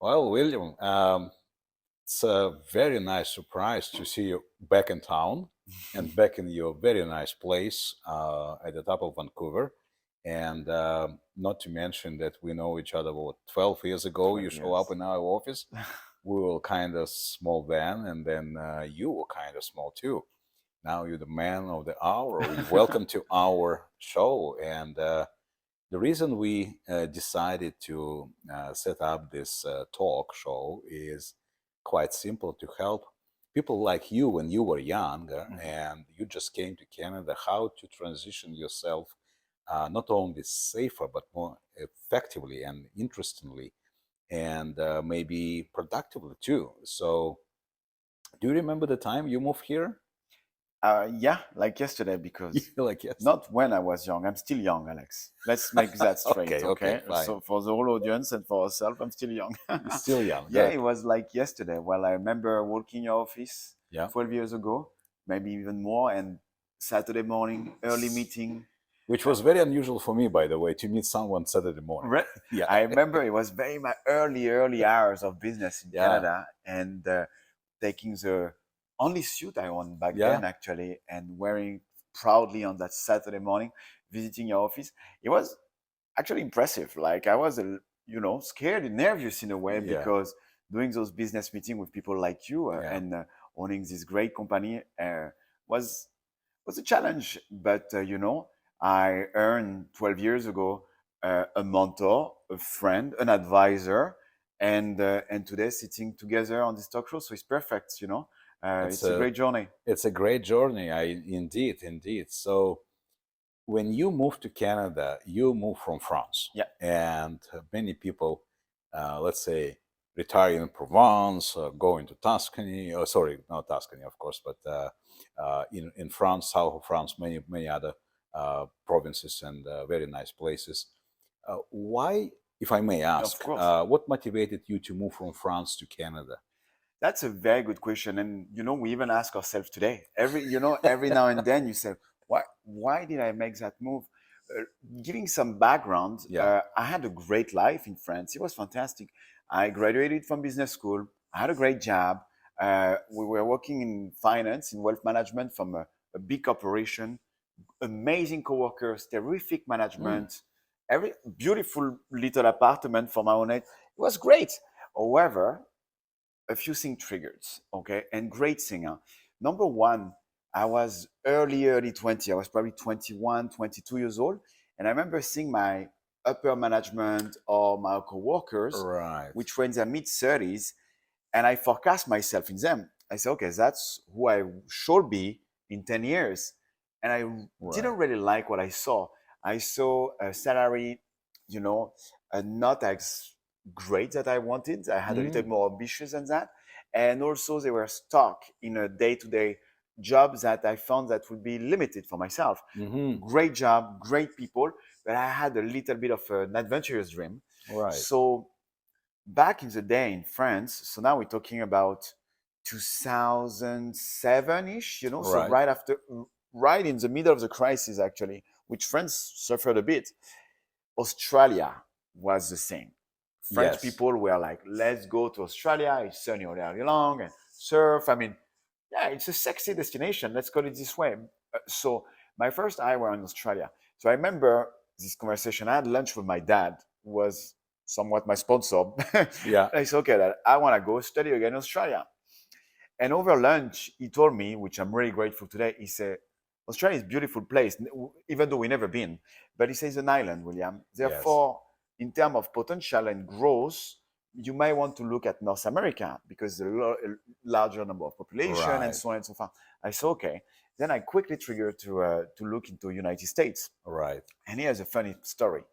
Well, William, it's a very nice surprise to see you back in town and back in your very nice place at the top of Vancouver. And not to mention that we know each other, what, 12 years ago, you 12 show up years. in our office. We were kind of small then, and then you were kind of small too. Now you're the man of the hour. Welcome to our show. And the reason we decided to set up this talk show is quite simple to help people like you when you were younger and you just came to Canada, how to transition yourself not only safer but more effectively and interestingly and maybe productively too. So, do you remember the time you moved here? Yeah, like yesterday, because Like yesterday. not when I was young. I'm still young, Alex. Let's make that straight, Okay, okay, okay? fine. So for the whole audience and for ourselves, I'm still young. You're still young. Yeah, Good. it was like yesterday. Well, I remember working in your office Yeah. 12 years ago, maybe even more, and Saturday morning, early meeting. Which was very unusual for me, by the way, to meet someone Saturday morning. Yeah. I remember it was very my early hours of business in Yeah. Canada, and taking the only suit I owned back Yeah. then, actually, and wearing proudly on that Saturday morning, visiting your office. It was actually impressive. Like I was, scared and nervous in a way, Yeah. because doing those business meetings with people like you Yeah. and owning this great company was a challenge. But I earned 12 years ago a mentor, a friend, an advisor, and today sitting together on this talk show. So it's perfect. It's a great journey. It's a great journey. Indeed. So when you moved to Canada, you moved from France. Yeah. And many people, let's say, retire in Provence, go into Tuscany. Oh, sorry, not Tuscany, of course, but in France, south of France, many other provinces and very nice places. Why, if I may ask, Of course. what motivated you to move from France to Canada? That's a very good question, and we even ask ourselves today. Every now and then, you say, "Why did I make that move?" Uh, Giving some background, Yeah. I had a great life in France. It was fantastic. I graduated from business school. I had a great job. We were working in finance, in wealth management, from a big corporation. Amazing coworkers, terrific Mm. management, every beautiful little apartment for my own age. It was great. However, a few things triggered, okay, and great singer. Number one, I was early 20. I was probably 21, 22 years old. And I remember seeing my upper management or my coworkers, Right. which were in their mid 30s, and I forecast myself in them. I said, okay, that's who I should be in 10 years. And I didn't really like what I saw. I saw a salary, not as great that I wanted. I had a little more ambitious than that. And also they were stuck in a day-to-day job that I found that would be limited for myself. Mm-hmm. Great job, great people, but I had a little bit of an adventurous dream. Right. So back in the day in France, so now we're talking about 2007-ish, so right in the middle of the crisis, actually, which France suffered a bit. Australia was the same. French Yes. people were like, let's go to Australia. It's sunny all day long and surf. I mean, yeah, it's a sexy destination. Let's call it this way. So my first eye were in Australia. So I remember this conversation. I had lunch with my dad, who was somewhat my sponsor. Yeah. I said, okay, Dad, I want to go study again in Australia. And over lunch, he told me, which I'm really grateful today, he said, Australia is a beautiful place, even though we've never been. But he says an island, William. Therefore, in terms of potential and growth, you might want to look at North America because there's a larger number of population and so on and so forth. I said, okay. Then I quickly triggered to look into United States. Right. And here's a funny story.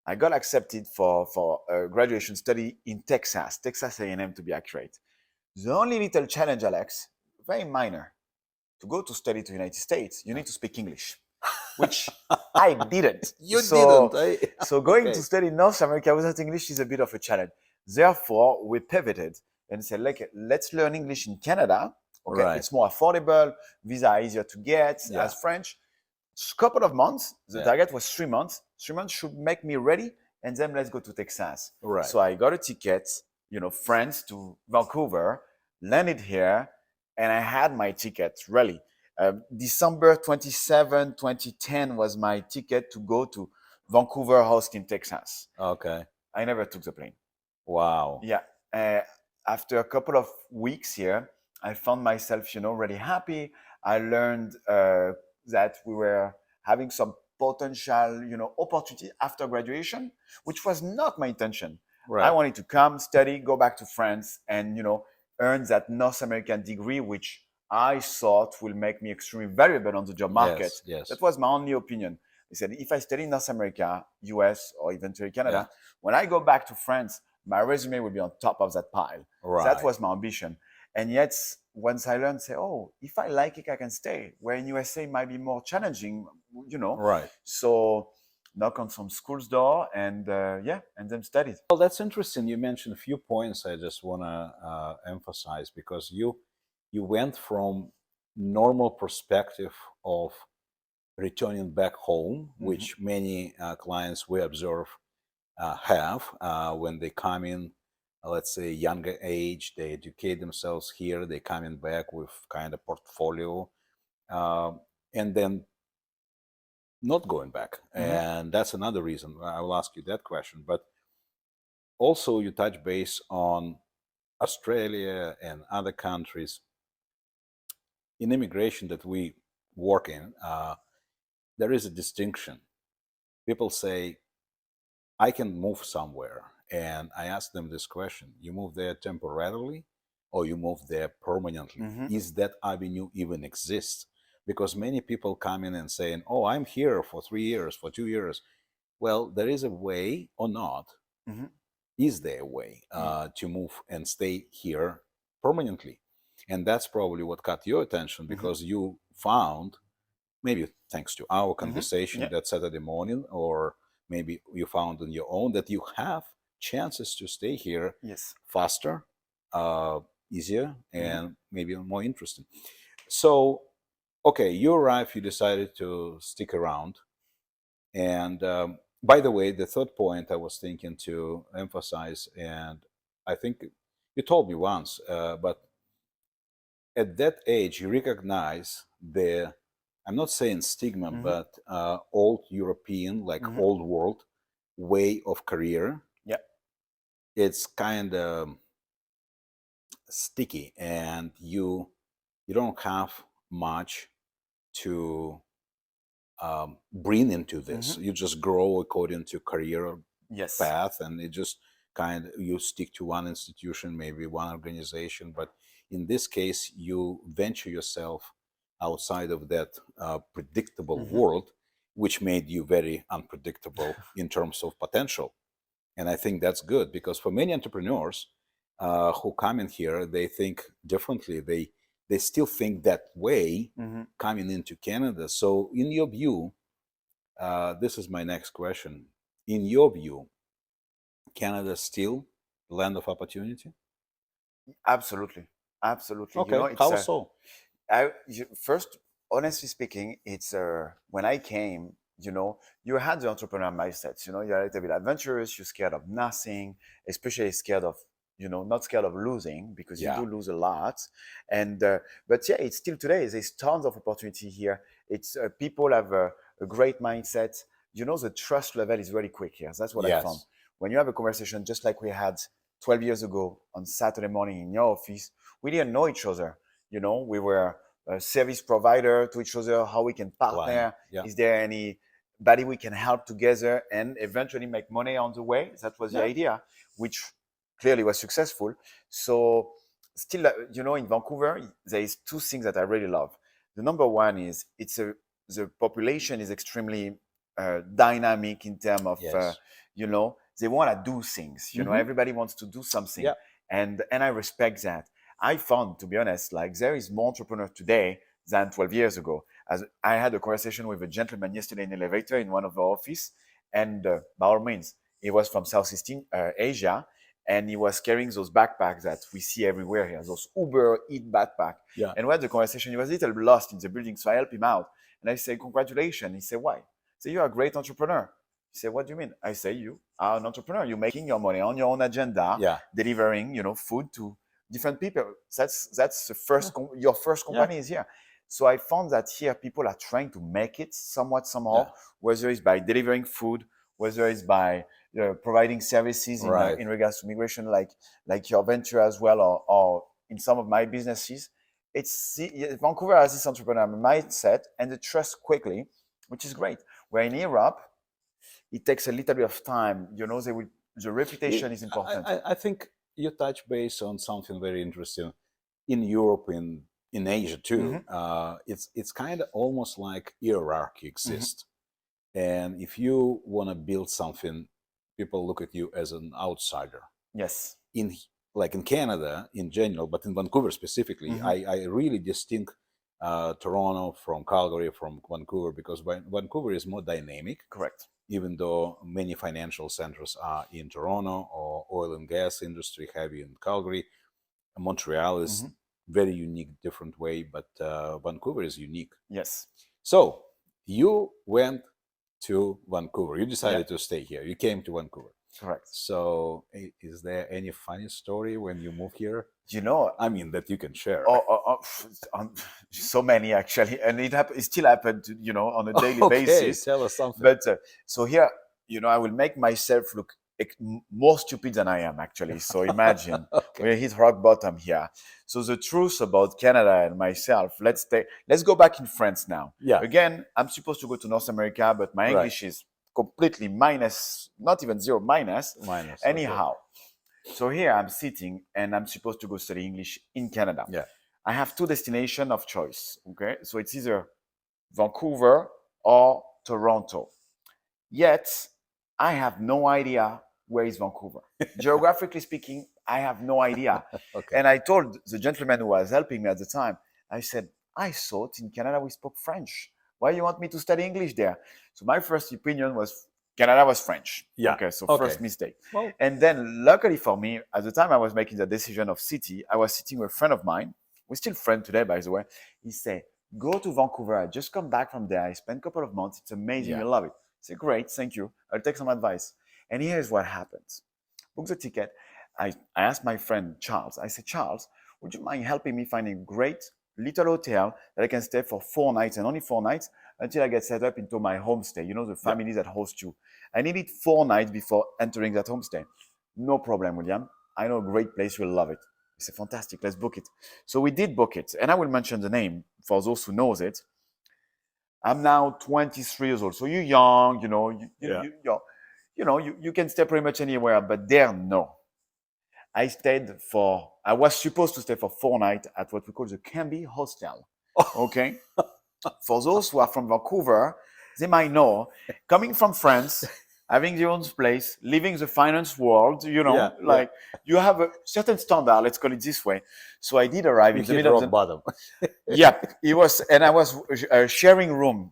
I got accepted for a graduation study in Texas A&M to be accurate. The only little challenge, Alex, very minor, to go to study to the United States, you need to speak English, which I didn't. Didn't. So going to study in North America without English is a bit of a challenge. Therefore, we pivoted and said, let's learn English in Canada. Okay, Right. It's more affordable, visa are easier to get as French. Couple of months, the target was 3 months. 3 months should make me ready, and then let's go to Texas. Right. So I got a ticket France to Vancouver, landed here, and I had my ticket really. December 2010 was my ticket to go to Vancouver, Austin, Texas. Okay. I never took the plane. Wow. Yeah. Uh, After a couple of weeks here, I found myself, really happy. I learned that we were having some potential, opportunity after graduation, which was not my intention. I Right. wanted to come, study, go back to France, and earn that North American degree, which I thought will make me extremely valuable on the job market. Yes. Yes. That was my only opinion. I said, if I study in North America, US, or eventually Canada, Yeah. when I go back to France, my resume will be on top of that pile. Right. That was my ambition. And yet, once I learned, say, oh, if I like it, I can stay. Where in USA it might be more challenging, Right. So knock on some school's door and and then studied. Well, that's interesting. You mentioned a few points I just want to emphasize, because you went from normal perspective of returning back home, which many clients we observe have when they come in, let's say, younger age, they educate themselves here, they coming back with kind of portfolio, and then not going back. And that's another reason I will ask you that question. But also, you touch base on Australia and other countries in immigration that we work in. There is a distinction. People say, I can move somewhere. And I ask them this question: you move there temporarily or you move there permanently? Is that avenue even exist? Because many people come in and saying, oh, I'm here for 3 years, for 2 years. Well, there is a way or not. Is there a way to move and stay here permanently? And that's probably what caught your attention, because you found, maybe thanks to our conversation that Saturday morning, or maybe you found on your own, that you have chances to stay here faster, easier, and maybe more interesting. So, okay, you arrived, you decided to stick around. And by the way, the third point I was thinking to emphasize, and I think you told me once, but at that age, you recognize the, I'm not saying stigma, but old European, like old world way of career. Yeah. It's kind of sticky, and you don't have much to bring into this. You just grow according to career path, and it just kind of, you stick to one institution, maybe one organization. But in this case, you venture yourself outside of that predictable world, which made you very unpredictable in terms of potential. And I think that's good, because for many entrepreneurs who come in here, they think differently. They still think that way coming into Canada. So in your view, this is my next question. In your view, Canada still land of opportunity? Absolutely. Absolutely. Okay, how so? First, honestly speaking, it's when I came, you had the entrepreneur mindset. You're a little bit adventurous. You're scared of nothing, especially scared of, not scared of losing, because you do lose a lot. And but yeah, it's still today. There's tons of opportunity here. It's people have a great mindset. The trust level is really quick here. That's what I found. When you have a conversation, just like we had 12 years ago on Saturday morning in your office, we didn't know each other. We were a service provider to each other, how we can partner. Is there anybody we can help together and eventually make money on the way? That was the idea, which clearly was successful. So still, in Vancouver, there is two things that I really love. The number one is the population is extremely dynamic in terms of, they want to do things. Everybody wants to do something. And I respect that. I found, to be honest, like there is more entrepreneurs today than 12 years ago. As I had a conversation with a gentleman yesterday in the elevator in one of our office, and by all means, he was from Southeast Asia, and he was carrying those backpacks that we see everywhere here, those Uber Eat backpack. And we had the conversation. He was a little lost in the building, so I helped him out. And I said, congratulations. He said, why? I said, you're a great entrepreneur. He said, what do you mean? I say, you are an entrepreneur. You're making your money on your own agenda, Yeah. delivering, food to different people. That's the first, your first company is here. So I found that here people are trying to make it somewhat, somehow, whether it's by delivering food, whether it's by providing services Right. in regards to migration, like your venture as well, or in some of my businesses. Vancouver has this entrepreneur mindset and the trust quickly, which is great. Where in Europe, it takes a little bit of time. The reputation is important. I think you touch base on something very interesting. In Europe, in Asia too, it's kind of almost like hierarchy exists. And if you want to build something, people look at you as an outsider. Yes. In Canada in general, but in Vancouver specifically, I really distinct Toronto from Calgary, from Vancouver, because Vancouver is more dynamic. Correct. Even though many financial centers are in Toronto, or oil and gas industry heavy in Calgary, Montreal is very unique, different way, but Vancouver is unique. Yes. So you went to Vancouver. You decided to stay here. You came to Vancouver. Correct. So is there any funny story when you moved here? I mean, that you can share. So many actually, and it still happened, on a daily basis. Tell us something. But so here, I will make myself look more stupid than I am actually. So imagine we hit rock bottom here. So the truth about Canada and myself, let's go back in France now. Yeah. Again, I'm supposed to go to North America, but my English is completely minus, not even zero, minus. Anyhow. Okay. So here I'm sitting and I'm supposed to go study English in Canada. Yeah. I have two destinations of choice. Okay. So it's either Vancouver or Toronto. Yet I have no idea where is Vancouver. Geographically speaking, I have no idea. Okay. And I told the gentleman who was helping me at the time, I said, I thought in Canada we spoke French. Why do you want me to study English there? So my first opinion was Canada was French. Yeah. Okay, so first mistake. Well, and then luckily for me, at the time I was making the decision of city, I was sitting with a friend of mine. We're still friends today, by the way. He said, go to Vancouver. I just come back from there. I spent a couple of months. It's amazing. Yeah. You love it. I said, great, thank you. I'll take some advice. And here's what happens. Book the ticket. I asked my friend Charles. I said, Charles, would you mind helping me find a great little hotel that I can stay for 4 nights and only 4 nights until I get set up into my homestay? The families that host you. I needed 4 nights before entering that homestay. No problem, William. I know a great place. You'll love it. I said, fantastic. Let's book it. So we did book it. And I will mention the name for those who knows it. I'm now 23 years old. So you're young, you can stay pretty much anywhere, but there, no. I was supposed to stay for 4 nights at what we call the Canby Hostel. Okay. For those who are from Vancouver, they might know, coming from France, having your own place, living the finance world, you have a certain standard, let's call it this way. So I did arrive in the middle of the bottom. Yeah, it was, and I was sharing room.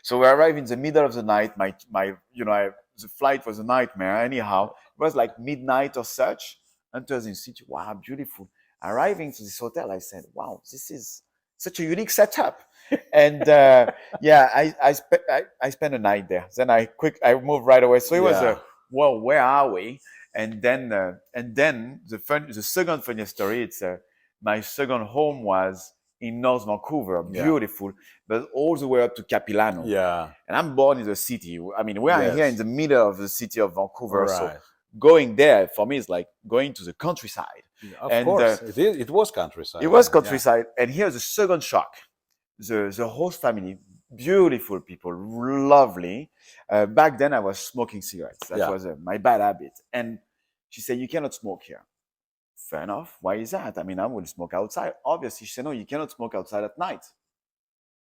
So we arrived in the middle of the night. The flight was a nightmare. Anyhow, it was like midnight or such. Enters in city. Wow, beautiful. Arriving to this hotel, I said, wow, this is such a unique setup. And I spent a night there. Then I moved right away. So it was well, where are we? And then the second funny story. It's my second home was in North Vancouver, beautiful, but all the way up to Capilano. Yeah. And I'm born in the city. I mean, we are here in the middle of the city of Vancouver. Right. So going there for me is like going to the countryside. Of course, it was countryside. It was countryside. And here's the second shock. The host family, beautiful people, lovely. Back then I was smoking cigarettes. That was my bad habit. And she said, you cannot smoke here. Fair enough. Why is that? I mean, I will smoke outside. Obviously, she said, no, you cannot smoke outside at night.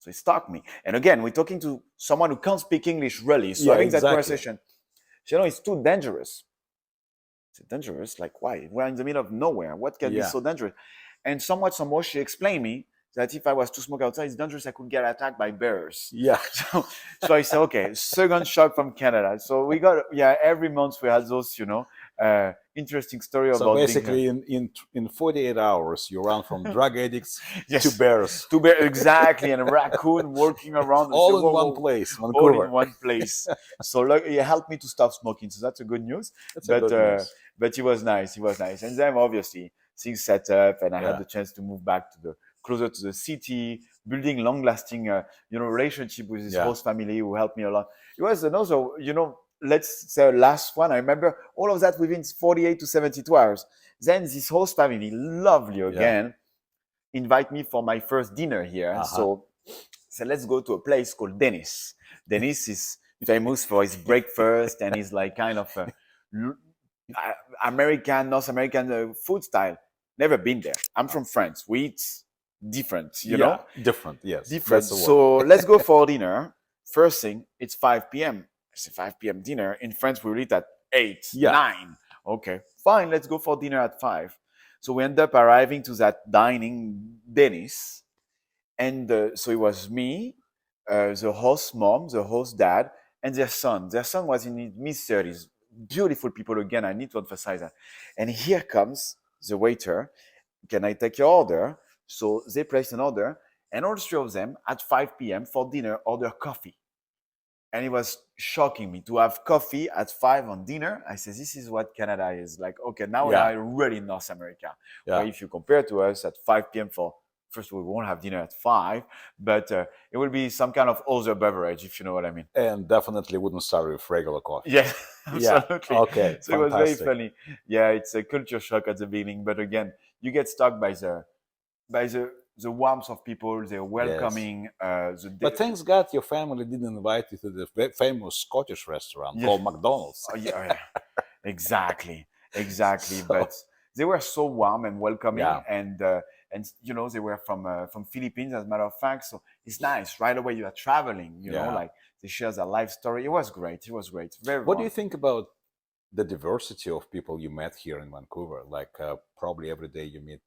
So it stuck me. And again, we're talking to someone who can't speak English really. So having that conversation, she said, no, it's too dangerous. I said, dangerous? Like, why? We're in the middle of nowhere. What can be so dangerous? And somewhat, somehow, she explained me that if I was to smoke outside, it's dangerous. I could get attacked by bears. Yeah. So I said, okay, second shock from Canada. So we got, every month we had those, Interesting story So about being basically, in 48 hours, you run from drug addicts to yes, bears, to be exactly, and a raccoon walking around and say, all in whoa, one whoa, place, all in Vancouver. one place. So look, it helped me to stop smoking. So that's a good news. That's a But good uh, news. but he was nice. He was nice. And then obviously things set up, and I had Yeah, the chance to move back to the closer to the city, building long-lasting, relationship with his yeah, host family who helped me a lot. It was another, let's say last one. I remember all of that within 48 to 72 hours. Then this host family, lovely yeah. again, invite me for my first dinner here. Uh huh. So let's go to a place called Dennis. Dennis is famous for his breakfast and his like kind of American, North American food style. Never been there. I'm from France. We eat different, Yeah, different. Yes, that's different. the word. So let's go for dinner. First thing, it's 5 p.m. It's a 5 p.m. dinner. In France, we eat at 8, Yeah, 9. Okay, fine. Let's go for dinner at 5. So we end up arriving to that dining Dennis. And so it was me, the host mom, the host dad, and their son. Their son was in his mid 30s. Beautiful people again. I need to emphasize that. And here comes the waiter. Can I take your order? So they placed an order, and all three of them at 5 p.m. for dinner order coffee. And it was shocking me to have coffee at 5 on dinner. I said, this is what Canada is like. Okay, now we yeah, are really in North America, where yeah. if you compare to us at 5 p.m. for first, we won't have dinner at 5, but it will be some kind of other beverage, if you know what I mean. And definitely wouldn't start with regular coffee. Yeah, Yeah. absolutely. Okay. So it was very Fantastic. funny. Yeah, it's a culture shock at the beginning, but again, you get stuck by the warmth of people, the Yes. welcoming, But thanks God your family didn't invite you to the famous Scottish restaurant yeah, called McDonald's. oh, yeah, yeah, exactly, exactly. So, But they were so warm and welcoming, yeah, and they were from Philippines, as a matter of fact. So it's nice. Right away, you are traveling. yeah. Like they share their life story. It was great. It was great. Very What do you warm. think about the diversity of people you met here in Vancouver? Like, probably every day you meet,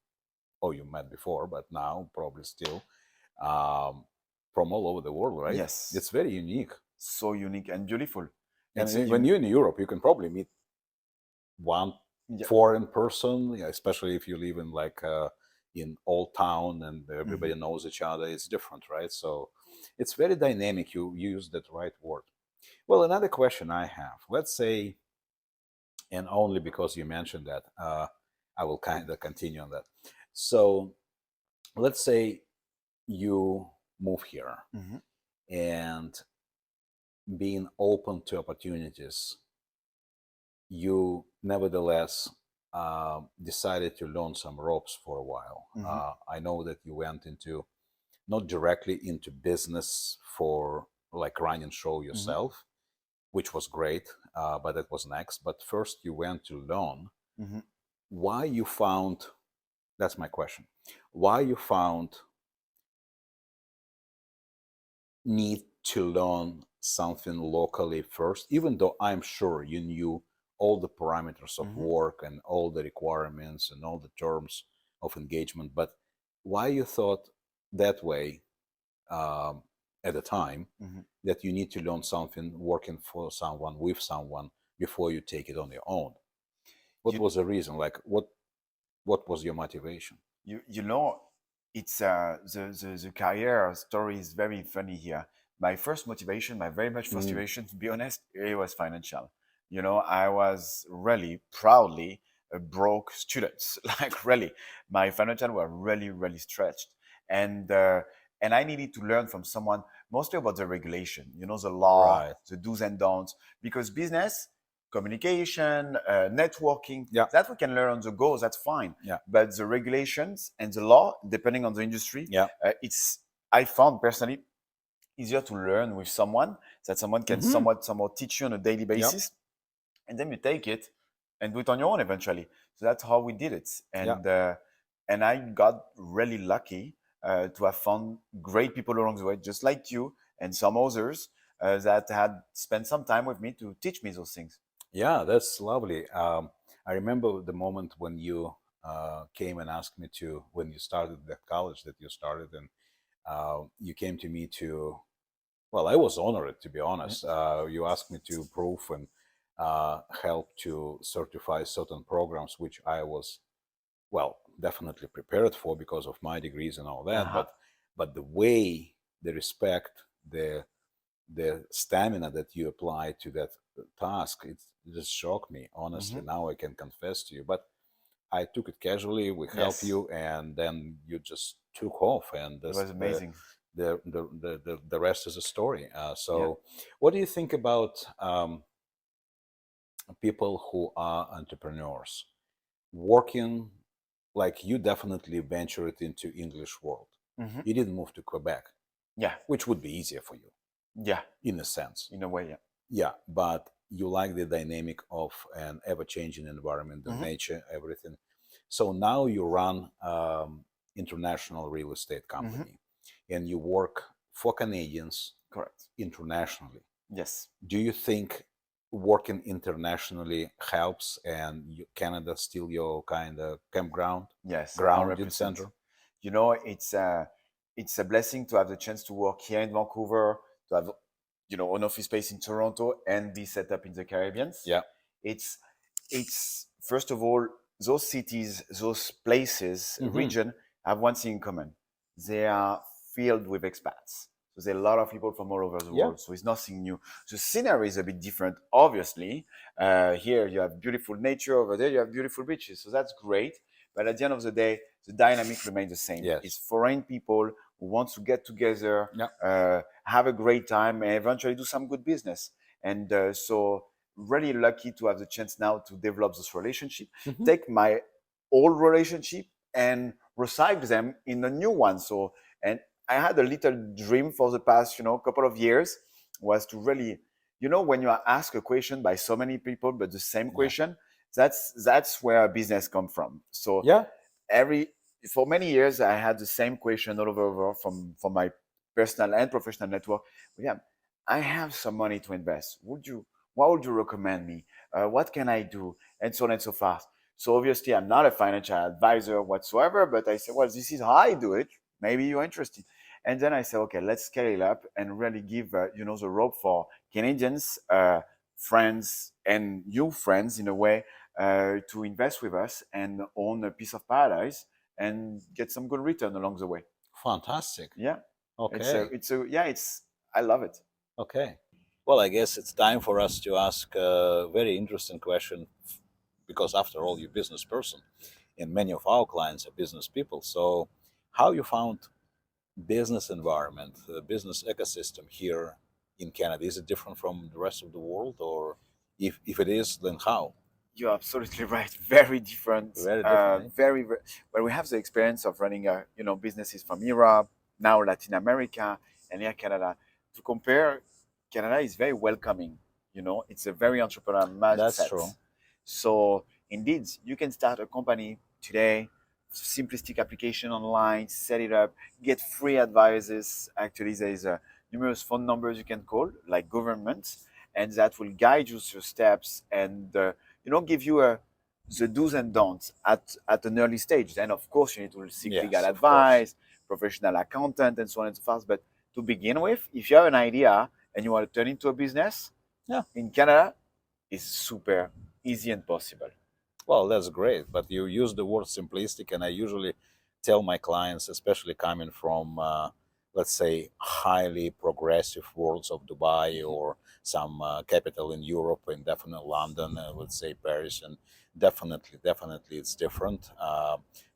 oh, you met before, but now probably still um, from all over the world, right? Yes, It's very unique. so unique and beautiful. And It's a when unique. you're in Europe, you can probably meet one Yeah. foreign person, yeah, especially if you live in like in old town and everybody Mhm. knows each other. It's different, right? So it's very dynamic. You use that right word. Well, another question I have. Let's say, and only because you mentioned that, I will kind of continue on that. So let's say you move here Mhm. and being open to opportunities, you nevertheless decided to learn some ropes for a while. Mhm. I know that you went into not directly into business for like running show Mhm. yourself, which was great, but that was next. But first, you went to learn Mhm. why you found. That's my question. Why you found need to learn something locally first, even though I'm sure you knew all the parameters of Mhm. work and all the requirements and all the terms of engagement. But why you thought that way um, at the time Mhm. that you need to learn something working for someone with someone before you take it on your own? What You was the reason? Like what was your motivation? you know, it's the career story is very funny here. My first motivation, my very much Mm, frustration, to be honest, it was financial. I was really proudly a broke student. Like really, my financial were really really stretched, and uh, and I needed to learn from someone mostly about the regulation. The law, right. the do's and don'ts, because business communication, networking, Yeah. that we can learn on the go, that's fine. Yeah. But the regulations and the law, depending on the industry, Yeah. it's, I found personally, easier to learn with someone that someone can Hmm. somewhat teach you on a daily Yeah. basis, and then you take it and do it on your own eventually. So that's how we did it, Yeah. and I got really lucky to have found great people along the way, just like you and some others that had spent some time with me to teach me those things. Yeah, that's lovely. I remember the moment when you came and asked me to, when you started the college that you started, and you came to me to, well, I was honored to be Yeah. honest. You asked me to prove and help to certify certain programs, which I was, well, definitely prepared for because of my degrees and all that. Uh-huh. But the way, the respect, the stamina that you apply to that task, it just shocked me. Honestly, Hmm. now I can confess to you. But I took it casually. We help Yes, you, and then you just took off, and it was amazing. the rest is a story. Yeah. So, what do you think about people who are entrepreneurs working? Like you definitely ventured into English world. Hmm. You didn't move to Quebec, Yeah. which would be easier for you Yeah. in a sense. In a way, yeah. Yeah, but you like the dynamic of an ever-changing environment, the Hmm. nature, everything. So now you run international real estate Hmm. company, and you work for Canadians Correct. internationally. Yes. Do you think working internationally helps, and Canada still your kind of campground, Yes, grounding 100%. center? You know, it's a blessing to have the chance to work here in Vancouver, to have an office space in Toronto, and be set up in the Caribbean. Yeah, It's it's first of all, those cities, those places, hmm, region have one thing in common: they are filled with expats. So there are a lot of people from all over the yeah, world. So it's nothing new. The scenery is a bit different, obviously. Here you have beautiful nature. Over there you have beautiful beaches. So that's great. But at the end of the day, the dynamic remains the same. It's yes, foreign people who want to get together, yeah, have a great time, and eventually do some good business. And so, really lucky to have the chance now to develop this relationship. hmm, Take my old relationship and recycle them in a new one. So, and I had a little dream for the past, couple of years, was to really, when you are asked a question by so many people, but the same yeah, question, that's where a business come from. So yeah, every for many years I had the same question all over from my personal and professional network. William, I have some money to invest. What would you recommend me? What can I do? And so on and so forth. So obviously I'm not a financial advisor whatsoever, but I said, well, this is how I do it. Maybe you're interested. And then I said, okay, let's scale it up and really give the rope for Canadians, friends, and new friends in a way to invest with us and own a piece of paradise and get some good return along the way. fantastic. Yeah, Okay. it's I love it. Okay. Well, I guess it's time for us to ask a very interesting question because, after all, you're a business person and many of our clients are business people. So, how you found business environment, the business ecosystem here in Canada? Is it different from the rest of the world, or if it is, then how? You're absolutely right. Very different. Very different, eh? Very. But we have the experience of running businesses from Europe, now Latin America, and here Canada. To compare, Canada is very welcoming. It's a very entrepreneurial That's mindset. true. So indeed, you can start a company today, simplistic application online, set it up, get free advices. Actually, there is numerous phone numbers you can call, like government, and that will guide you through steps and give you the do's and don'ts at an early stage. Then, of course, you need to seek legal Yes, of course. advice, professional accountant, and so on and so forth. But to begin with, if you have an idea and you want to turn into a business Yeah. in Canada, it's super easy and possible. Well, that's great. But you use the word simplistic, and I usually tell my clients, especially coming from, let's say, highly progressive worlds of Dubai or some capital in Europe, and definitely London, let's say Paris, and definitely it's different.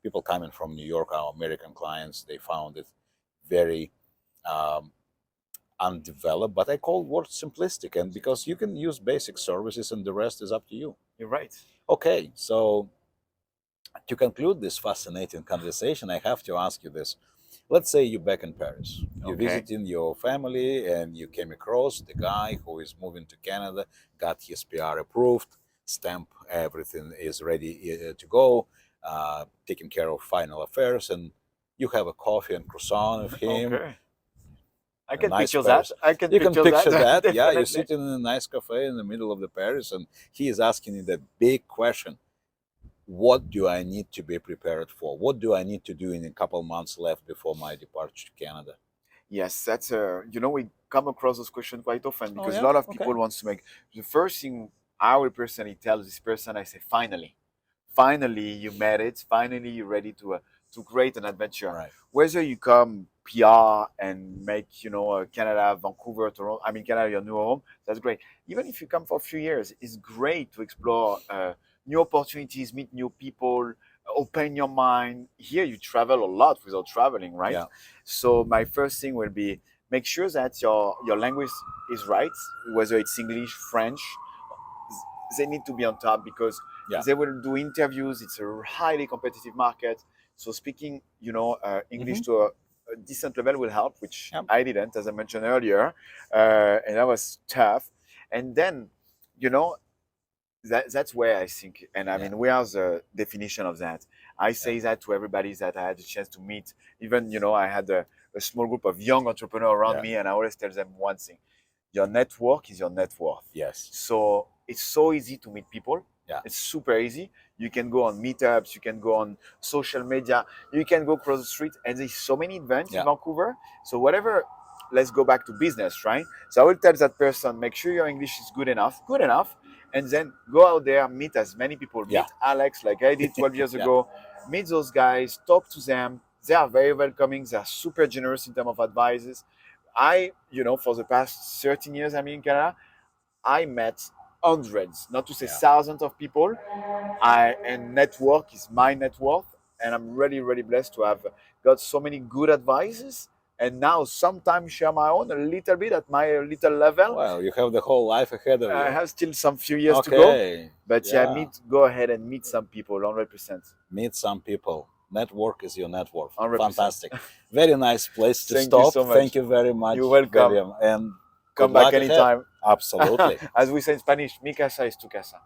People coming from New York, our American clients, they found it very um, undeveloped, but I call word simplistic, and because you can use basic services and the rest is up to you. You're right. Okay, so to conclude this fascinating conversation, I have to ask you this. Let's say you're back in Paris. You're Okay. visiting your family and you came across the guy who is moving to Canada, got his PR approved, stamp, everything is ready to go, taking care of final affairs, and you have a coffee and croissant with him, Okay. I a can nice picture that. Paris. I can You can picture that. picture that. Yeah, you're Definitely. sitting in a nice cafe in the middle of the Paris, and he is asking you that big question: what do I need to be prepared for? What do I need to do in a couple months left before my departure to Canada? Yes, we come across this question quite often Oh because a yeah, lot of people okay. wants to make the first thing I will personally tell this person, I say, finally you made it. Finally you're ready to create an adventure. Right. Whether you come PR and make, Canada, Vancouver, Toronto, I mean Canada your new home, that's great. Even if you come for a few years, it's great to explore new opportunities, meet new people, open your mind. Here you travel a lot without traveling, right? Yeah. So my first thing will be make sure that your language is right, whether it's English, French. They need to be on top because Yeah. they will do interviews. It's a highly competitive market. So speaking, English Mhm. to a decent level will help, which Yep. I didn't, as I mentioned earlier, and that was tough. And then, you know, that's where I think, and I Yeah. mean, we are the definition of that. I say that to everybody that I had a chance to meet. Even, I had a small group of young entrepreneurs around Yeah. me, and I always tell them one thing: your network is your net worth. Yes. So it's so easy to meet people. Yeah. It's super easy. You can go on meetups, you can go on social media, you can go across the street, and there's so many events Yeah. in Vancouver. So whatever, let's go back to business, right? So I will tell that person, make sure your English is good enough, and then go out there, meet as many people. Yeah. Meet Alex, like I did 12 years Yeah. ago. Meet those guys, talk to them. They are very welcoming. They are super generous in terms of advices. For the past 13 years I'm in Canada, I met hundreds, not to say Yeah. thousands of people. And network is my net worth, and I'm really, really blessed to have got so many good advices. And now sometimes share my own a little bit at my little level. Well, you have the whole life ahead of you. I have still some few years to go, Okay. but Yeah. go ahead and meet some people, 100%. Meet some people. Network is your network. 100%. Fantastic. Very nice place to Thank you stop. so much. Thank you very much, You're welcome. William. And Come good back luck ahead. anytime. Absolutely. As we say in Spanish, mi casa es tu casa.